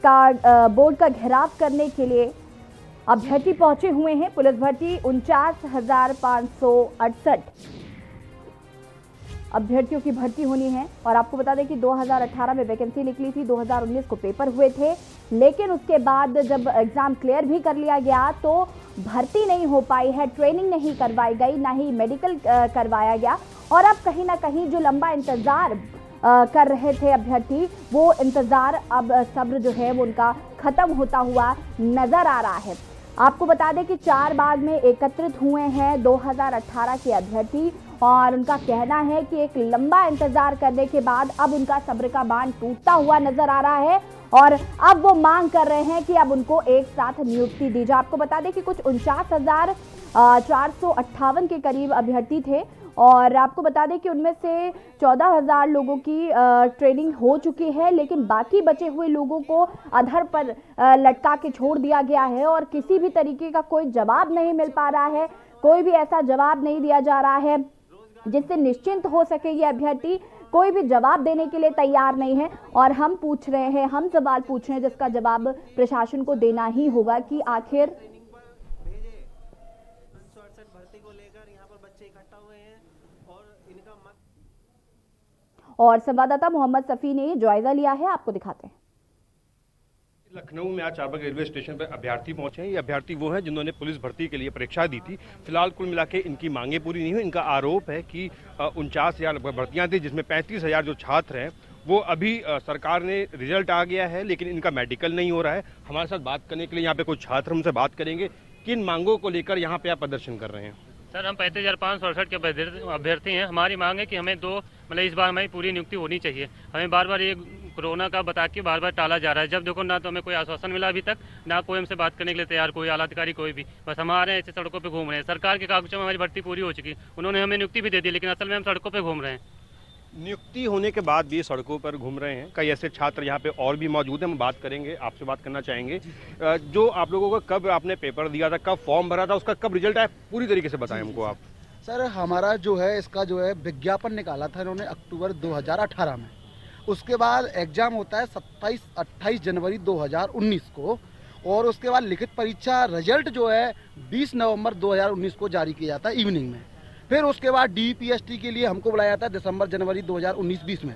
Board का घेराव करने के लिए अभ्यर्थी पहुंचे हुए हैं। पुलिस भर्ती 49,568 अभ्यर्थियों की भर्ती होनी है। और आपको बता दें कि 2018 में वैकेंसी निकली थी, 2019 को पेपर हुए थे, लेकिन उसके बाद जब एग्जाम क्लियर भी कर लिया गया तो भर्ती नहीं हो पाई है, ट्रेनिंग नहीं करवाई गई, ना ही मेडिकल करवाया गया। और अब कहीं ना कहीं जो लंबा इंतजार कर रहे थे अभ्यर्थी, वो इंतजार अब सब्र जो है वो उनका खत्म होता हुआ नजर आ रहा है। आपको बता दें कि 4 बाग में एकत्रित हुए हैं 2018 के अभ्यर्थी और उनका कहना है कि एक लंबा इंतजार करने के बाद अब उनका सब्र का बांध टूटता हुआ नजर आ रहा है और अब वो मांग कर रहे हैं कि अब उनको एक साथ नियुक्ति दी जाए। आपको बता दें कि कुछ 49,458 के करीब अभ्यर्थी थे और आपको बता दें कि उनमें से 14,000 लोगों की ट्रेनिंग हो चुकी है, लेकिन बाकी बचे हुए लोगों को अधर पर लटका के छोड़ दिया गया है और किसी भी तरीके का कोई जवाब नहीं मिल पा रहा है, कोई भी ऐसा जवाब नहीं दिया जा रहा है जिससे निश्चिंत हो सके ये अभ्यर्थी। कोई भी जवाब देने के लिए तैयार नहीं है और हम पूछ रहे हैं, हम सवाल पूछ रहे हैं जिसका जवाब प्रशासन को देना ही होगा कि आखिर और संवाददाता मोहम्मद सफी ने जायजा लिया है, आपको दिखाते हैं। लखनऊ में आज चारबाग रेलवे स्टेशन पर अभ्यर्थी पहुंचे हैं। ये अभ्यर्थी वो हैं जिन्होंने पुलिस भर्ती के लिए परीक्षा दी थी। फिलहाल कुल मिला के इनकी मांगे पूरी नहीं हुई। इनका आरोप है कि 49,000 भर्तियां थी जिसमें 35,000 जो छात्र हैं वो अभी सरकार ने रिजल्ट आ गया है लेकिन इनका मेडिकल नहीं हो रहा है। हमारे साथ बात करने के लिए यहाँ पे कुछ छात्र हमसे बात करेंगे। किन मांगों को लेकर यहाँ पे आप प्रदर्शन कर रहे हैं? सर, हम 35,568 के अभ्यर्थी हैं। हमारी मांग है कि हमें इस बार हमारी पूरी नियुक्ति होनी चाहिए। हमें बार बार ये कोरोना का बता के बार बार टाला जा रहा है। जब देखो ना तो हमें कोई आश्वासन मिला अभी तक, ना कोई हमसे बात करने के लिए तैयार, कोई आला अधिकारी कोई भी। बस हमारे ऐसे सड़कों पे घूम रहे हैं। सरकार के कागजों में हमारी भर्ती पूरी हो चुकी, उन्होंने हमें नियुक्ति भी दे दी, लेकिन असल में हम सड़कों पर घूम रहे हैं। नियुक्ति होने के बाद भी सड़कों पर घूम रहे हैं। कई ऐसे छात्र यहाँ पे और भी मौजूद हैं, हम बात करेंगे, आपसे बात करना चाहेंगे। जो आप लोगों को कब आपने पेपर दिया था, कब फॉर्म भरा था, उसका कब रिजल्ट आया, पूरी तरीके से बताएं हमको आप। सर, हमारा जो है इसका जो है विज्ञापन निकाला था इन्होंने अक्टूबर 2018 में। उसके बाद एग्ज़ाम होता है 27-28 जनवरी 2019 को और उसके बाद लिखित परीक्षा रिजल्ट जो है 20 नवंबर 2019 को जारी किया जाता है इवनिंग में। फिर उसके बाद DPST के लिए हमको बुलाया था दिसंबर जनवरी 2019-20 में।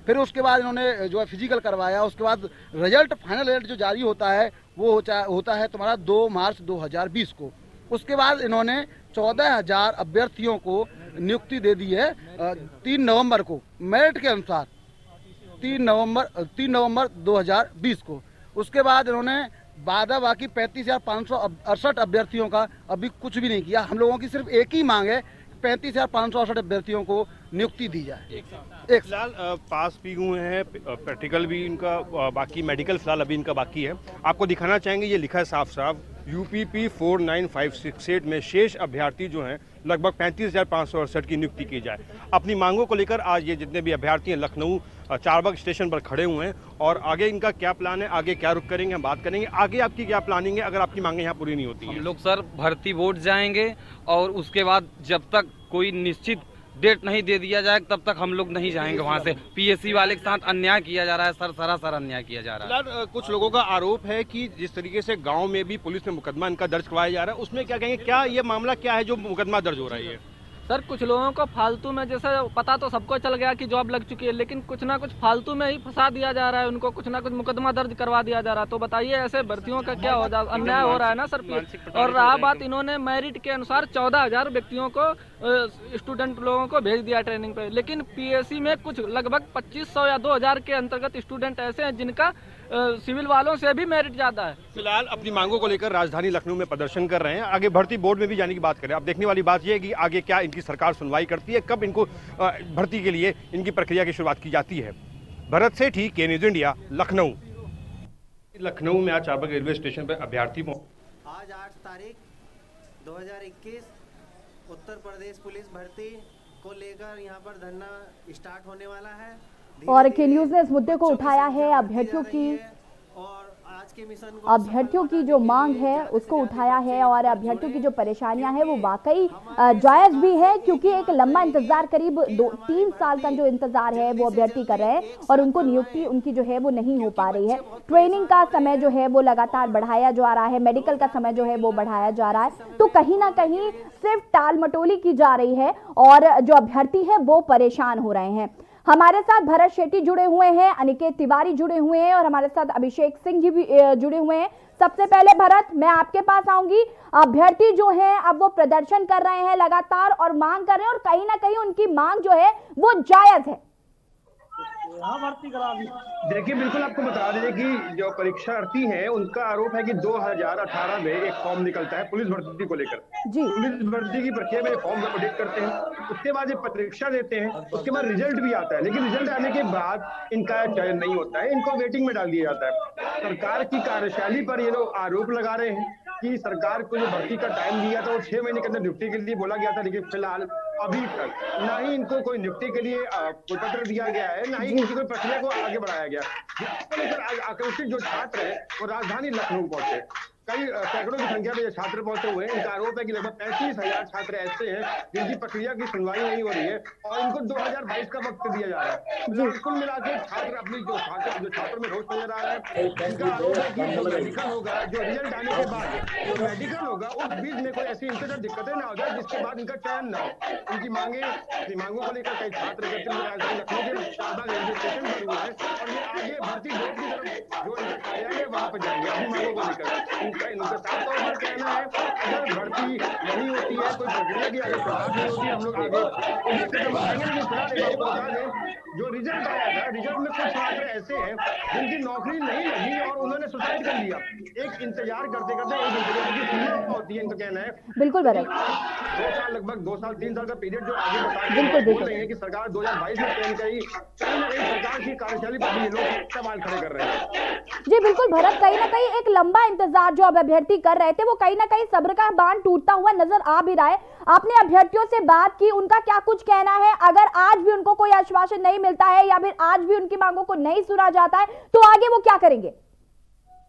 फिर उसके बाद इन्होंने जो है फिजिकल करवाया। उसके बाद रिजल्ट, फाइनल रिजल्ट जो जारी होता है वो होता है तुम्हारा 2 मार्च 2020 को। उसके बाद इन्होंने 14,000 अभ्यर्थियों को नियुक्ति दे दी है 3 नवंबर को, मेरिट के अनुसार 3 नवंबर 2020 को। उसके बाद इन्होंने बाकी 35,568 अभ्यर्थियों का अभी कुछ भी नहीं किया। हम लोगों की सिर्फ एक ही मांग है, 35,568 अभ्यर्थियों को नियुक्ति दी जाए। एक फिलहाल पास भी हुए हैं, प्रैक्टिकल भी इनका बाकी, मेडिकल फिलहाल अभी इनका बाकी है। आपको दिखाना चाहेंगे, ये लिखा है साफ साफ UPP 49568 में शेष अभ्यर्थी जो हैं लगभग 35,568 की नियुक्ति की जाए। अपनी मांगों को लेकर आज ये जितने भी अभ्यर्थी हैं लखनऊ चारबाग स्टेशन पर खड़े हुए हैं और आगे इनका क्या प्लान है, आगे क्या रुख करेंगे, हम बात करेंगे। आगे आपकी क्या प्लानिंग है अगर आपकी मांगे यहाँ पूरी नहीं होती हैं? हम लोग सर भर्ती बोर्ड जाएंगे और उसके बाद जब तक कोई निश्चित डेट नहीं दे दिया जाए तब तक हम लोग नहीं जाएंगे वहाँ से। PSC वाले के साथ अन्याय किया जा रहा है सर, सरासर अन्याय किया जा रहा है। कुछ लोगों का आरोप है कि जिस तरीके से गांव में भी पुलिस ने मुकदमा इनका दर्ज करवाया जा रहा है, उसमें क्या कहेंगे, क्या ये मामला क्या है जो मुकदमा दर्ज हो रहा है? सर, कुछ लोगों को फालतू में, जैसे पता तो सबको चल गया कि जॉब लग चुकी है, लेकिन कुछ ना कुछ फालतू में ही फंसा दिया जा रहा है उनको, कुछ ना कुछ मुकदमा दर्ज करवा दिया जा रहा है। तो बताइए ऐसे भर्तियों का क्या हो जा, अन्याय हो रहा है ना सर। और रहा बात, इन्होंने मेरिट के अनुसार 14,000 व्यक्तियों को, स्टूडेंट लोगों को भेज दिया ट्रेनिंग पे, लेकिन PSC में कुछ लगभग 2,500 या 2,000 के अंतर्गत स्टूडेंट ऐसे हैं जिनका सिविल वालों से भी मेरिट ज्यादा है। फिलहाल अपनी मांगों को लेकर राजधानी लखनऊ में प्रदर्शन कर रहे हैं। आगे भर्ती बोर्ड में भी जाने की बात करें। अब देखने वाली बात यह है कि आगे क्या इनकी सरकार सुनवाई करती है, कब इनको भर्ती के लिए इनकी प्रक्रिया की शुरुआत की जाती है। भरत सेठी, के न्यूज़ इंडिया, लखनऊ। लखनऊ में आज चारबाग रेलवे स्टेशन पर अभ्यर्थी आज 8 तारीख 2021 उत्तर प्रदेश पुलिस भर्ती को लेकर यहाँ पर धरना स्टार्ट होने वाला है और के न्यूज़ ने इस मुद्दे को उठाया है। अभ्यर्थियों की और आज आज के मिशन को अभ्यर्थियों की जो मांग है उसको उठाया है और अभ्यर्थियों की जो परेशानियां हैं वो वाकई जायज भी है, क्योंकि एक लंबा इंतजार, करीब 2-3 साल का जो इंतजार है वो अभ्यर्थी कर रहे हैं और उनको नियुक्ति उनकी जो है वो नहीं हो पा रही है। ट्रेनिंग का समय जो है वो लगातार बढ़ाया जा रहा है, मेडिकल का समय जो है वो बढ़ाया जा रहा है, तो कहीं ना कहीं सिर्फ टाल मटोली की जा रही है और जो अभ्यर्थी है वो परेशान हो रहे हैं। हमारे साथ भरत शेट्टी जुड़े हुए हैं, अनिकेत तिवारी जुड़े हुए हैं और हमारे साथ अभिषेक सिंह जी भी जुड़े हुए हैं। सबसे पहले भरत, मैं आपके पास आऊंगी। अभ्यर्थी जो हैं अब वो प्रदर्शन कर रहे हैं लगातार और मांग कर रहे हैं और कहीं ना कहीं उनकी मांग जो है वो जायज है। देखिए, बिल्कुल आपको बता दें कि जो परीक्षार्थी हैं उनका आरोप है कि 2018 में एक फॉर्म निकलता है पुलिस भर्ती को लेकर जी। पुलिस भर्ती की प्रक्रिया में फॉर्म अपडेट करते हैं, उसके बाद ये परीक्षा देते हैं, उसके बाद रिजल्ट भी आता है, लेकिन रिजल्ट आने के बाद इनका चयन नहीं होता है, इनको वेटिंग में डाल दिया जाता है। सरकार की कार्यशैली पर ये लोग आरोप लगा रहे हैं कि सरकार को जो भर्ती का टाइम दिया था वो 6 महीने के अंदर नियुक्ति के लिए बोला गया था, लेकिन फिलहाल अभी तक ना ही इनको कोई नियुक्ति के लिए पत्र दिया गया है, ना ही किसी कोई प्रक्रिया को आगे बढ़ाया गया। जिसको लेकर आक्रोशित जो छात्र है वो राजधानी लखनऊ पहुंचे, कई सैकड़ों की संख्या में छात्र पहुंचे हुए हैं। इनका आरोप है कि लगभग 35,000 छात्र ऐसे हैं जिनकी प्रक्रिया की सुनवाई नहीं हो रही है और इनको 2022 का वक्त दिया जा रहा है। कुल मिला के छात्र अपनी जो छात्रों में रोष नजर आ रहा है। इनका आरोप है कि जो मेडिकल होगा, जो रिजल्ट आने के बाद जो मेडिकल होगा उस बीच में कोई ऐसी इनसे दिक्कतें ना हो जाए जिसके बाद इनका चयन ना हो। इनकी मांगों को लेकर कई छात्र राजधानी लखनऊ के शाहबाद रेलवे स्टेशन पर हुए हैं और ये आगे भर्ती बोर्ड की तरफ जो इनका कार्यालय है वहां पर जाएंगे अपनी मांगों को लेकर। इनका साफ तौर पर कहना है अगर भर्ती नहीं होती है, कोई प्रक्रिया की अगर शुरुआत नहीं होती, हम लोग आगे कदम उठाएंगे। लेकिन फिलहाल आपको बता दें जो रिजल्ट आया था, रिजल्ट में कुछ छात्र ऐसे हैं जिनकी नौकरी नहीं लगी और उन्होंने सुसाइड कर लिया। एक इंतजार करते करते एक इंतजार की सीमा होती है, इनका कहना है। बिल्कुल भरत, 2 साल, लगभग 2 साल 3 साल का पीरियड जो आगे बिल्कुल बोल रहे हैं कि सरकार 2022 में चयन कहीं ना कहीं सरकार की कार्यशैली पर भी ये लोग सवाल खड़े कर रहे हैं। जी बिल्कुल भरत, कहीं ना कहीं एक लंबा इंतजार जो अब अभ्यर्थी कर रहे थे वो कहीं ना कहीं सब्र का बांध टूटता हुआ नजर आ भी रहा है। आपने अभ्यर्थियों से बात की, उनका क्या कुछ कहना है? अगर आज भी उनको कोई आश्वासन नहीं मिलता है या फिर आज भी उनकी मांगों को नहीं सुना जाता है तो आगे वो क्या करेंगे?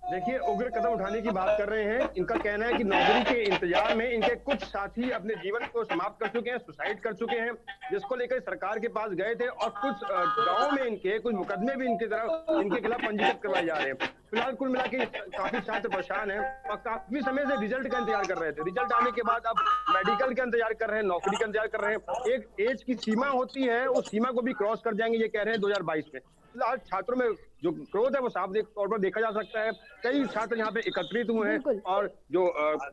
देखिए, उग्र कदम उठाने की बात कर रहे हैं। इनका कहना है कि नौकरी के इंतजार में इनके कुछ साथी अपने जीवन को समाप्त कर चुके हैं, सुसाइड कर चुके हैं, जिसको लेकर सरकार के पास गए थे और कुछ गांवों में इनके कुछ मुकदमे भी इनके खिलाफ पंजीकृत करवाए जा रहे हैं। फिलहाल कुल मिला के काफी छात्र परेशान हैं और काफी समय से रिजल्ट का इंतजार कर रहे थे। रिजल्ट आने के बाद अब मेडिकल का इंतजार कर रहे हैं, नौकरी का इंतजार कर रहे हैं। एक एज की सीमा होती है, उस सीमा को भी क्रॉस कर जाएंगे, ये कह रहे हैं 2022 में। फिलहाल छात्रों में जो क्रोध है वो साफ तौर पर देखा जा सकता है। कई छात्र यहाँ पे एकत्रित हुए हैं और जो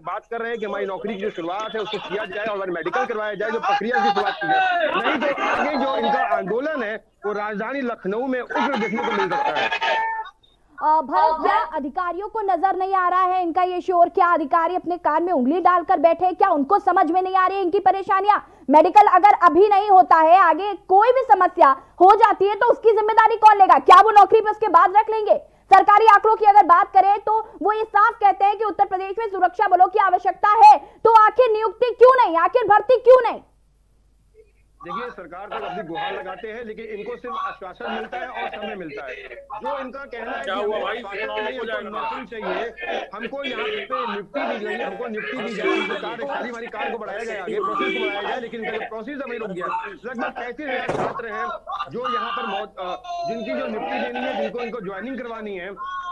बात कर रहे हैं कि हमारी नौकरी की जो शुरुआत है उसको किया जाए और हमारी मेडिकल करवाया जाए, जो प्रक्रिया की शुरुआत की जाए, नहीं तो आगे जो इनका आंदोलन है वो राजधानी लखनऊ में उग्र देखने को मिल सकता है। भरत, क्या अधिकारियों को नजर नहीं आ रहा है इनका ये शोर? क्या अधिकारी अपने कान में उंगली डालकर बैठे? क्या उनको समझ में नहीं आ रही है इनकी परेशानियां? मेडिकल अगर अभी नहीं होता है, आगे कोई भी समस्या हो जाती है तो उसकी जिम्मेदारी कौन लेगा? क्या वो नौकरी पे उसके बाद रख लेंगे? सरकारी आंकड़ों की अगर बात करें तो वो ये साफ कहते हैं कि उत्तर प्रदेश में सुरक्षा बलों की आवश्यकता है, तो आखिर नियुक्ति क्यों नहीं, आखिर भर्ती क्यों नहीं? देखिए, सरकार को अपनी गुहार लगाते हैं लेकिन इनको सिर्फ आश्वासन मिलता है और समय मिलता है। जो इनका कहना है कि हमें नौकरी चाहिए, हमको यहाँ पे नियुक्ति दी गई, हमको नियुक्ति दी जाए, हमारी कार को बढ़ाया जाए, आगे प्रोसेस को बढ़ाया जाए, लेकिन इनका प्रोसेस अभी रुक गया। लगभग 35,000 छात्र हैं जो यहाँ पर जिनकी जो नियुक्ति देनी है, जिनको इनको ज्वाइनिंग करवानी है।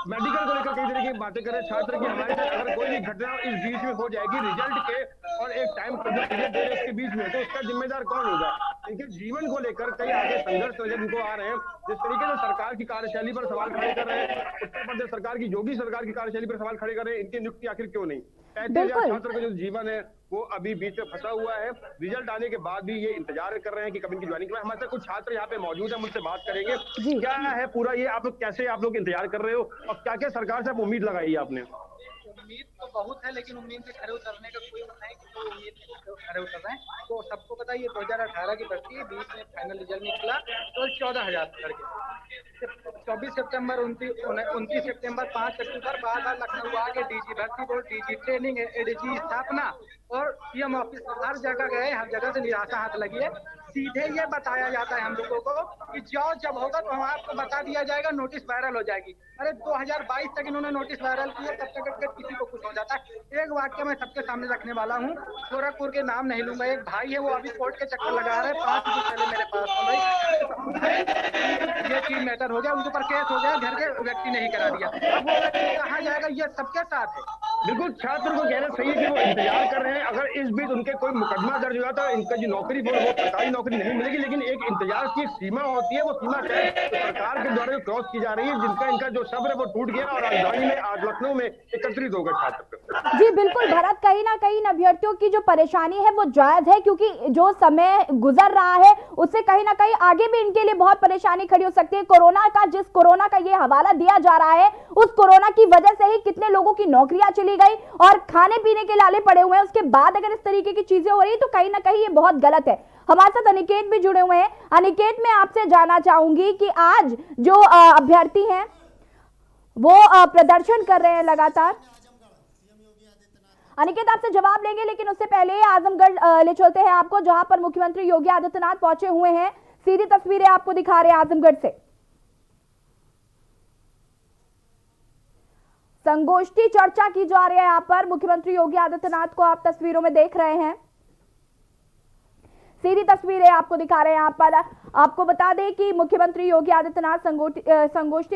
मेडिकल को लेकर कई तरह की बातें कर रहे हैं छात्र की हमारे साथ अगर कोई भी घटना इस बीच में हो जाएगी रिजल्ट के और एक टाइम पीरियड दे रहे इसके बीच में, तो उसका जिम्मेदार कौन होगा? इनके जीवन को लेकर कई आगे संघर्ष नजर इनको आ रहे हैं। जिस तरीके से सरकार की कार्यशैली पर सवाल खड़े कर रहे हैं, उत्तर प्रदेश सरकार की, योगी सरकार की कार्यशैली पर सवाल खड़े कर रहे हैं, इनकी नियुक्ति आखिर क्यों नहीं? 35,000 छात्र का जो जीवन है वो अभी बीच में फंसा हुआ है। रिजल्ट आने के बाद भी ये इंतजार कर रहे हैं कि कब इनकी ज्वाइनिंग करवाएं। हमारे साथ कुछ छात्र यहाँ पे मौजूद है, मुझसे बात करेंगे। क्या है पूरा ये आप लोग कैसे आप लोग इंतजार कर रहे हो और क्या क्या सरकार से आप उम्मीद लगाई है आपने? उम्मीद तो बहुत है लेकिन उम्मीद से खड़े उतरने का कोई नहीं कि कोई उम्मीद से खड़े उतर रहे हैं। तो सबको पता है ये 2018 की भर्ती है, 20 में फाइनल रिजल्ट निकला तो 14,000 लड़के। 24 सितंबर 29 सितंबर 5 अक्टूबर बार लखनऊ आके डीजी भर्ती बोर्ड, डीजी ट्रेनिंग, एडीजी स्थापना और सीएम ऑफिस हर जगह गए, हर जगह से निराशा हाथ लगी है। सीधे ये बताया जाता है हम लोगों को कि जाओ, जब होगा तो हम आपको बता दिया जाएगा, नोटिस वायरल हो जाएगी। अरे 2022 तक इन्होंने नोटिस वायरल किया, तब तक अगर किसी को कुछ हो जाता है। एक वाक्य मैं सबके सामने रखने वाला हूँ, गोरखपुर के नाम नहीं लूंगा। एक भाई है, वो अभी कोर्ट के चक्कर लगा रहे हैं, 5 दिन पहले मेरे पास भाई ये चीज मैटर हो गया, उनके ऊपर केस हो गया, घर के व्यक्ति नहीं करा दिया। अब वो व्यक्ति कहाँ जाएगा, ये सबके साथ है। बिल्कुल, छात्र को कहना सही है कि वो इंतजार कर रहे हैं। अगर इस बीच उनके कोई मुकदमा दर्ज हुआ तो इनका जो नौकरी वो सरकारी नौकरी नहीं मिलेगी, लेकिन एक इंतजार की एक सीमा होती है, वो सीमा क्या है तो सरकार के द्वारा जो क्रॉस की जा रही है, जिनका इनका जो सब्र है वो टूट गया और राजधानी में आज लखनऊ में एकत्रित हो गए छात्र। जी बिल्कुल भरत, कहीं ना कहीं इन अभ्यर्थियों की जो परेशानी है वो जायज है, क्योंकि जो समय गुजर रहा है उससे कहीं ना कहीं आगे भी इनके लिए बहुत परेशानी खड़ी हो सकती है। जिस कोरोना का ये हवाला दिया जा रहा है, उस कोरोना की वजह से ही कितने लोगों की नौकरियां चली गई और खाने पीने के लाले पड़े हुए हैं। उसके बाद अगर इस तरीके की चीजें हो रही है तो कहीं ना कहीं ये बहुत गलत है। हमारे साथ अनिकेत भी जुड़े हुए हैं। अनिकेत, मैं आपसे जानना चाहूंगी कि आज जो अभ्यर्थी हैं वो प्रदर्शन कर रहे हैं लगातार। अनिकेत, आपसे जवाब लेंगे, लेकिन उससे पहले आजमगढ़ ले चलते हैं आपको, जहां पर मुख्यमंत्री योगी आदित्यनाथ पहुंचे हुए हैं। सीधी तस्वीरें आपको दिखा रहे हैं आजमगढ़ से। संगोष्ठी चर्चा की जा रही है यहाँ पर। मुख्यमंत्री योगी आदित्यनाथ को आप तस्वीरों में देख रहे हैं, सीधी तस्वीरें आपको दिखा रहे हैं यहाँ पर। आपको बता दें कि मुख्यमंत्री योगी आदित्यनाथ संगोष्ठी